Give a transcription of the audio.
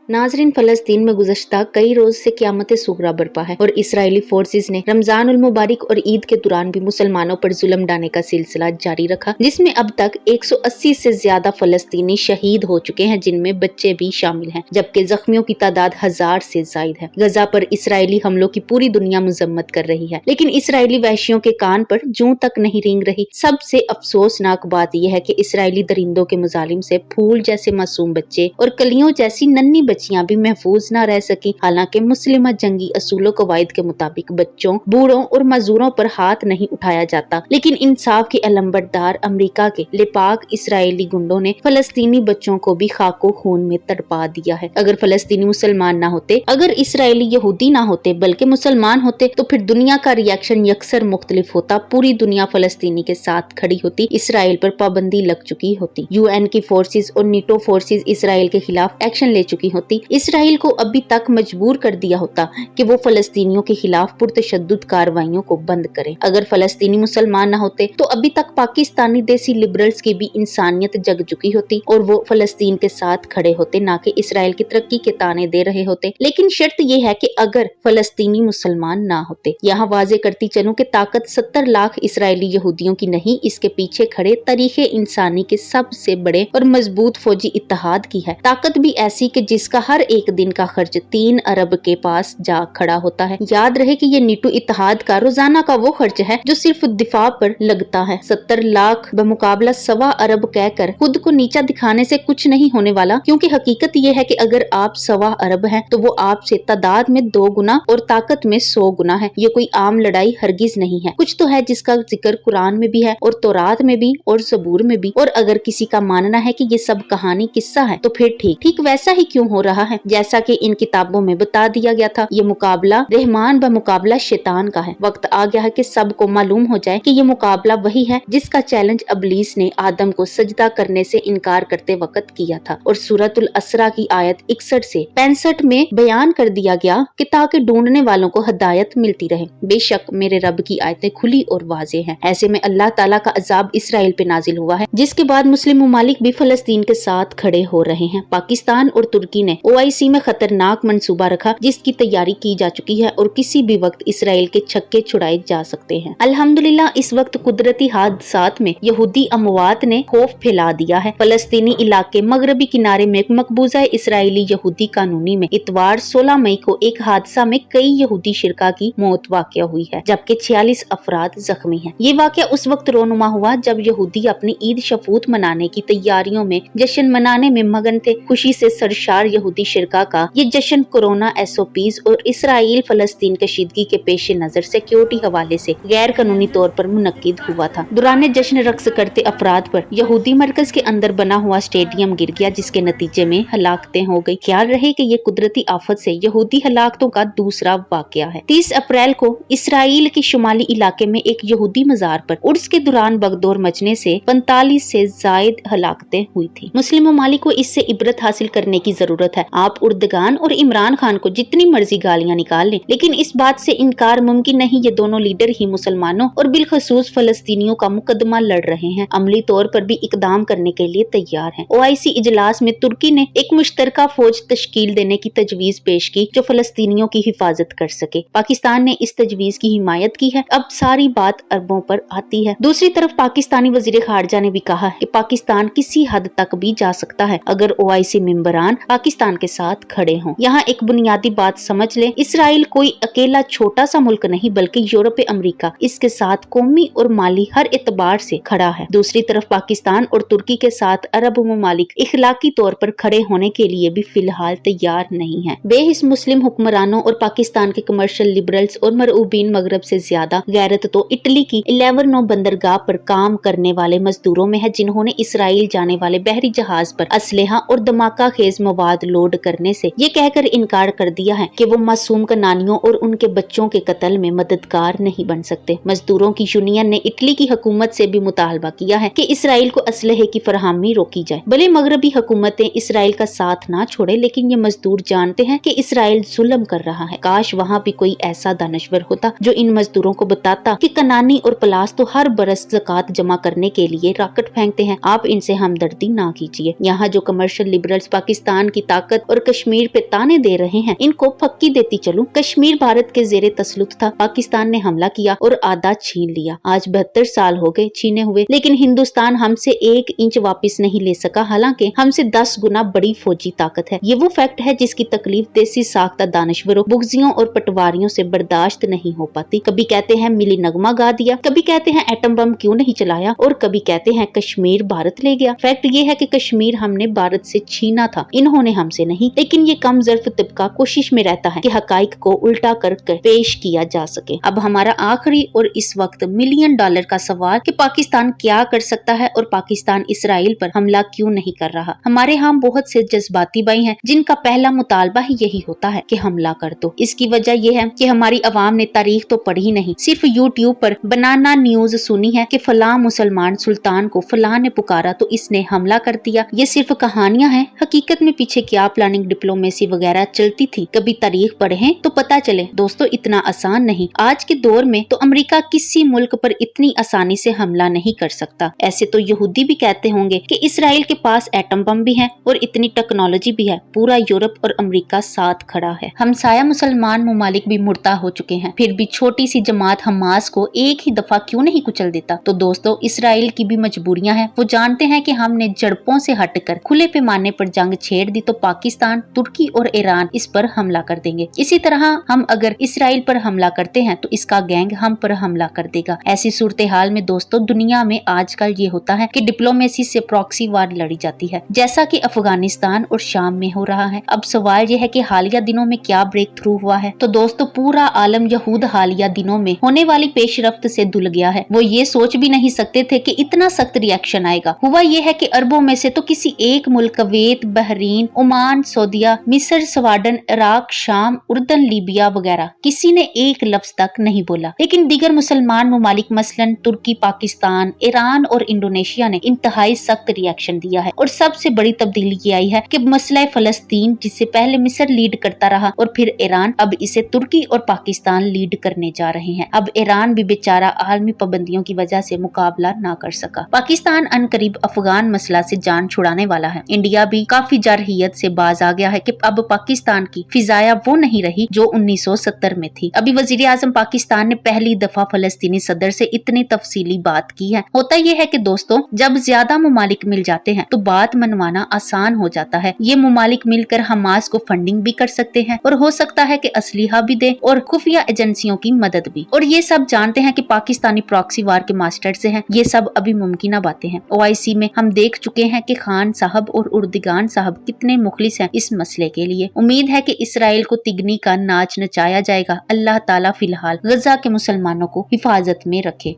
नाजरीन, फलस्तीन में गुज़श्ता कई रोज से क़यामत सुगरा बरपा है और इसराइली फोर्सेस ने रमजान उल मुबारक और ईद के दौरान भी मुसलमानों पर जुल्म ढाने का सिलसिला जारी रखा, जिसमें अब तक 180 से ज्यादा फलस्तीनी शहीद हो चुके हैं, जिनमें बच्चे भी शामिल हैं, जबकि जख्मियों की तादाद 1000 से जायद है। गजा पर इसराइली हमलों की पूरी दुनिया मजम्मत कर रही है, लेकिन इसराइली वहशियों के कान पर जूं तक नहीं रेंग रही। सबसे अफसोसनाक बात यह है कि इसराइली दरिंदों के मुजालिम से फूल जैसे मासूम बच्चे और कलियों जैसी नन्ही बच्चियां भी महफूज न रह सकी। हालांकि मुस्लिम जंगी असूलों कवायद के मुताबिक बच्चों, बूढ़ों और मजदूरों पर हाथ नहीं उठाया जाता, लेकिन इंसाफ के अलंबरदार अमेरिका के लेपाक इसराइली गुंडों ने फलस्तीनी बच्चों को भी खाको खून में तड़पा दिया है। अगर फलस्तीनी मुसलमान न होते, अगर इसराइली यहूदी न होते बल्कि मुसलमान होते, तो फिर दुनिया का रिएक्शन यकसर मुख्तलिफ होता। पूरी दुनिया फलस्तीनी के साथ खड़ी होती, इसराइल पर पाबंदी लग चुकी होती, UN की फोर्सेस और नीटो फोर्सेस इसराइल के खिलाफ एक्शन ले चुकी होती, इसराइल को अभी तक मजबूर कर दिया होता कि वो फलस्तीनियों के खिलाफ पुरतशद्दुद कार्रवाइयों को बंद करे। अगर फलस्तीनी मुसलमान न होते तो अभी तक पाकिस्तानी देसी लिबरल्स की भी इंसानियत जग चुकी होती और वो फलस्तीन के साथ खड़े होते, ना कि इसराइल की तरक्की के ताने दे रहे होते। लेकिन शर्त ये है कि अगर फलस्तीनी मुसलमान ना होते। यहाँ वाजे करती चलूं कि ताकत 70 लाख इसराइली यहूदियों की नहीं, इसके पीछे खड़े तारीखे इंसानी के सबसे बड़े और मजबूत फौजी इत्तेहाद की है। ताकत भी ऐसी कि जिसका हर एक दिन का खर्च 3 अरब के पास जा खड़ा होता है। याद रहे कि ये नीटो इत्तेहाद का रोजाना का वो खर्च है जो सिर्फ दिफा पर लगता है। 70 लाख बमुकाबला 1.25 अरब कहकर खुद को नीचा दिखाने से कुछ नहीं होने वाला, क्योंकि हकीकत ये है कि अगर आप 1.25 अरब हैं तो वो आपसे तादाद में 2 गुना और ताकत में 100 गुना है। ये कोई आम लड़ाई हरगिज नहीं है। कुछ तो है जिसका जिक्र कुरान में भी है और तौरात में भी और ज़बूर में भी। और अगर किसी का मानना है कि ये सब कहानी किस्सा है तो फिर ठीक वैसा ही क्यों हो रहा है जैसा कि इन किताबों में बता दिया गया था। ये मुकाबला रहमान ब मुकाबला शैतान का है। वक्त आ गया है कि सबको मालूम हो जाए कि ये मुकाबला वही है जिसका चैलेंज अबलीस ने आदम को सजदा करने से इनकार करते वक्त किया था और सूरतुल असरा की आयत 61 से 65 में बयान कर दिया गया कि ताकि ढूंढने वालों को हिदायत मिलती रहे। बेशक मेरे रब की आयतें खुली और वाज़ेह हैं। ऐसे में अल्लाह ताला का अजाब इसराइल पे नाजिल हुआ है, जिसके बाद मुस्लिम ममालिक भी फलस्तीन के साथ खड़े हो रहे हैं। पाकिस्तान और तुर्की ने OIC में खतरनाक मंसूबा रखा जिसकी तैयारी की जा चुकी है और किसी भी वक्त इसराइल के छक्के छुड़ाए जा सकते हैं। अल्हम्दुलिल्लाह इस वक्त कुदरती हादसात में यहूदी अमवात ने खौफ फैला दिया है। फलस्तीनी इलाके मगरबी किनारे में मकबूजा इसराइली यहूदी कानूनी में इतवार 16 मई को एक हादसा में कई यहूदी शिरका की मौत वाक़या हुई है, जबकि 46 अफराद जख्मी हैं। ये वाक़या उस वक्त रोनुमा हुआ जब यहूदी अपनी ईद शफूत मनाने की तैयारियों में जश्न मनाने में मगन थे। खुशी से सरशार यहूदी शिरका का ये जश्न कोरोना SOPs और इसराइल फलस्तीन कशीदगी के पेश नजर सिक्योरिटी हवाले से गैर कानूनी तौर पर मुनक्किद हुआ था। दौरान जश्न रक्स करते अफराद पर यहूदी मरकज के अंदर बना हुआ स्टेडियम गिर गया, जिसके नतीजे में हलाकतें हो गई। ख्याल रहे कि ये कुदरती आफत से यहूदी हलाकतों का दूसरा वाकया है। 30 अप्रैल को इसराइल के शुमाली इलाके में एक यहूदी मजार पर उर्स के दौरान बगदौर मचने से 45 से जायद हलाकतें हुई थी। मुस्लिम ममालिक को इससे इबरत हासिल करने की जरूरत है। आप उर्दगान और इमरान खान को जितनी मर्जी गालियां निकाल लें, लेकिन इस बात से इनकार मुमकिन नहीं ये दोनों लीडर ही मुसलमानों और बिलखसूस फलस्तीनियों का मुकदमा लड़ रहे हैं। अमली तौर पर भी इकदाम करने के लिए तैयार हैं। OIC इजलास में तुर्की ने एक मुश्तरका फौज तश्कील देने की तजवीज पेश की जो फलस्तीनियों की हिफाजत कर सके। पाकिस्तान ने इस तजवीज की हिमायत की है। अब सारी बात अरबों पर आती है। दूसरी तरफ पाकिस्तानी वजीर खारजा ने भी कहा कि पाकिस्तान किसी हद तक भी जा सकता है अगर OIC मेंबरान पाकिस्तान के साथ खड़े हों। यहाँ एक बुनियादी बात समझ ले, इसराइल कोई अकेला छोटा सा मुल्क नहीं बल्कि यूरोप अमेरिका इसके साथ कौमी और माली हर एतबार से खड़ा है। दूसरी तरफ पाकिस्तान और तुर्की के साथ अरब ममालिक इखलाकी तौर पर खड़े होने के लिए भी फिलहाल तैयार नहीं है। बेहिस मुस्लिम हुक्मरानों और पाकिस्तान के कमर्शियल लिबरल्स और मरऊबीन मगरब से ज्यादा गैरत तो इटली की 11 बंदरगाह पर काम करने वाले मजदूरों में है, जिन्होंने इसराइल जाने वाले बहरी जहाज पर असलहा और धमाका खेज मवाद लोड करने से ये कहकर इनकार कर दिया है कि वो मासूम कनानियों और उनके बच्चों के कत्ल में मददगार नहीं बन सकते। मजदूरों की यूनियन ने इटली की हुकूमत से भी मुतालबा किया है कि इसराइल को असलहे की फरहमी रोकी जाए। भले मगरबी हुकूमतें इसराइल का साथ ना छोड़े, लेकिन ये मजदूर जानते हैं कि इसराइल जुल्म कर रहा है। काश वहाँ भी कोई ऐसा दानश्वर होता जो इन मजदूरों को बताता कि कनानी और पलास तो हर बरस ज़कात जमा करने के लिए रॉकेट फेंकते हैं। आप इनसे हमदर्दी ना कीजिए। यहाँ जो कमर्शियल लिबरल्स पाकिस्तान की ताकत और कश्मीर पे ताने दे रहे हैं, इनको फक्की देती चलूं। कश्मीर भारत के जेरे तसल्लुत था, पाकिस्तान ने हमला किया और आधा छीन लिया। आज 72 साल हो गए छीने हुए, लेकिन हिंदुस्तान हमसे 1 इंच वापस नहीं ले सका, हालांकि हमसे 10 गुना बड़ी फौजी ताकत है। ये वो फैक्ट है जिसकी तकलीफ देसी साख्ता दानिशवरों, बुगजियों और पटवारियों से बर्दाश्त नहीं हो पाती। कभी कहते हैं मिली नगमा गा दिया, कभी कहते हैं एटम बम क्यों नहीं चलाया, और कभी कहते हैं कश्मीर भारत ले गया। फैक्ट ये है कि कश्मीर हमने भारत से छीना था, इन्होंने हमसे नहीं। लेकिन ये कम ज़र्फ तबका कोशिश में रहता है कि हकाइक को उल्टा कर पेश किया जा सके। अब हमारा आखिरी और इस वक्त $1 मिलियन का सवाल कि पाकिस्तान क्या कर सकता है और पाकिस्तान इसराइल पर हमला क्यों नहीं कर रहा। हमारे यहाँ बहुत से जज्बाती भाई हैं जिनका पहला मुतालबा ही यही होता है कि हमला कर दो। इसकी वजह यह है कि हमारी अवाम ने तारीख तो पढ़ी नहीं, सिर्फ यूट्यूब पर बनाना न्यूज सुनी है कि फलां मुसलमान सुल्तान को फलां ने पुकारा तो इसने हमला कर दिया। ये सिर्फ कहानियां हैं, हकीकत में पीछे क्या प्लानिंग, डिप्लोमेसी वगैरह चलती थी, कभी तारीख पढ़ें तो पता चले। दोस्तों, इतना आसान नहीं। आज के दौर में तो अमेरिका किसी मुल्क पर इतनी आसानी से हमला नहीं कर सकता। ऐसे तो यहूदी भी कहते होंगे कि इसराइल के पास एटम बम भी है और इतनी टेक्नोलॉजी भी है। पूरा यूरोप और अमेरिका साथ खड़ा है। हमसाया मुसलमान ममालिक भी मुर्ता हो चुके हैं, फिर भी छोटी सी जमात हमास को एक ही दफा क्यों नहीं कुचल देता। तो दोस्तों, इसराइल की भी मजबूरियां हैं। वो जानते हैं कि हमने जड़पों से हटकर खुले पैमाने पर जंग छेड़ दी तो पाकिस्तान, तुर्की और ईरान इस पर हमला कर देंगे। इसी तरह हम अगर इसराइल पर हमला करते हैं तो इसका गैंग हम पर हमला कर देगा। ऐसी सूरत हाल में दोस्तों, दुनिया में आजकल ये होता है कि डिप्लोमेसी से प्रॉक्सी वार लड़ी जाती है, जैसा कि अफगानिस्तान और शाम में हो रहा है। अब सवाल यह है कि हालिया दिनों में क्या ब्रेक थ्रू हुआ है। तो दोस्तों, पूरा आलम यहूद हालिया दिनों में होने वाली पेशरफ्त से धुल गया है। वो ये सोच भी नहीं सकते थे कि इतना सख्त रिएक्शन आएगा। हुआ ये है कि अरबों में से तो किसी एक मुल्क, कुवैत, बहरीन, ओमान, सऊदीया, मिस्र, स्वीडन, इराक, शाम, उर्दन, लीबिया वगैरह किसी ने एक लफ्ज तक नहीं बोला। लेकिन दीगर मुसलमान ममालिक मसलन तुर्की, पाकिस्तान, ईरान और इंडोनेशिया ने इंतहाई सख्त रिएक्शन दिया है। और सबसे बड़ी तब्दीली ये आई है कि मसला फलस्तीन, जिसे पहले मिस्र लीड करता रहा और फिर ईरान, अब इसे तुर्की और पाकिस्तान लीड करने जा रहे हैं। अब ईरान भी बेचारा आलमी पाबंदियों की वजह से मुकाबला ना कर सका। पाकिस्तान अनकरीब अफगान मसला से जान छुड़ाने वाला है। इंडिया भी काफी जारहियत से बाज आ गया है कि अब पाकिस्तान की फिजाया वो नहीं रही जो 1970 में थी। अभी वजीर आजम पाकिस्तान ने पहली दफा फलस्तीनी सदर से इतनी तफसीली बात की है। होता यह है कि दोस्तों, जब ज्यादा मुमालिक मिल जाते हैं तो बात मनवाना आसान हो जाता है। ये मुमालिक मिलकर हमास को फंडिंग भी कर सकते हैं और हो सकता है कि असलीहा भी दे और खुफिया एजेंसियों की मदद भी। और ये सब जानते हैं कि पाकिस्तानी प्रॉक्सी वार के मास्टर से हैं। ये सब अभी मुमकिन बातें हैं। OIC में हम देख चुके हैं कि खान साहब और उर्दगान साहब कितने मुखलिस हैं इस मसले के लिए। उम्मीद है कि इसराइल को तिगनी का नाच नचाया जाएगा। अल्लाह ताला फिलहाल गजा के मुसलमानों को हिफाजत में रखे।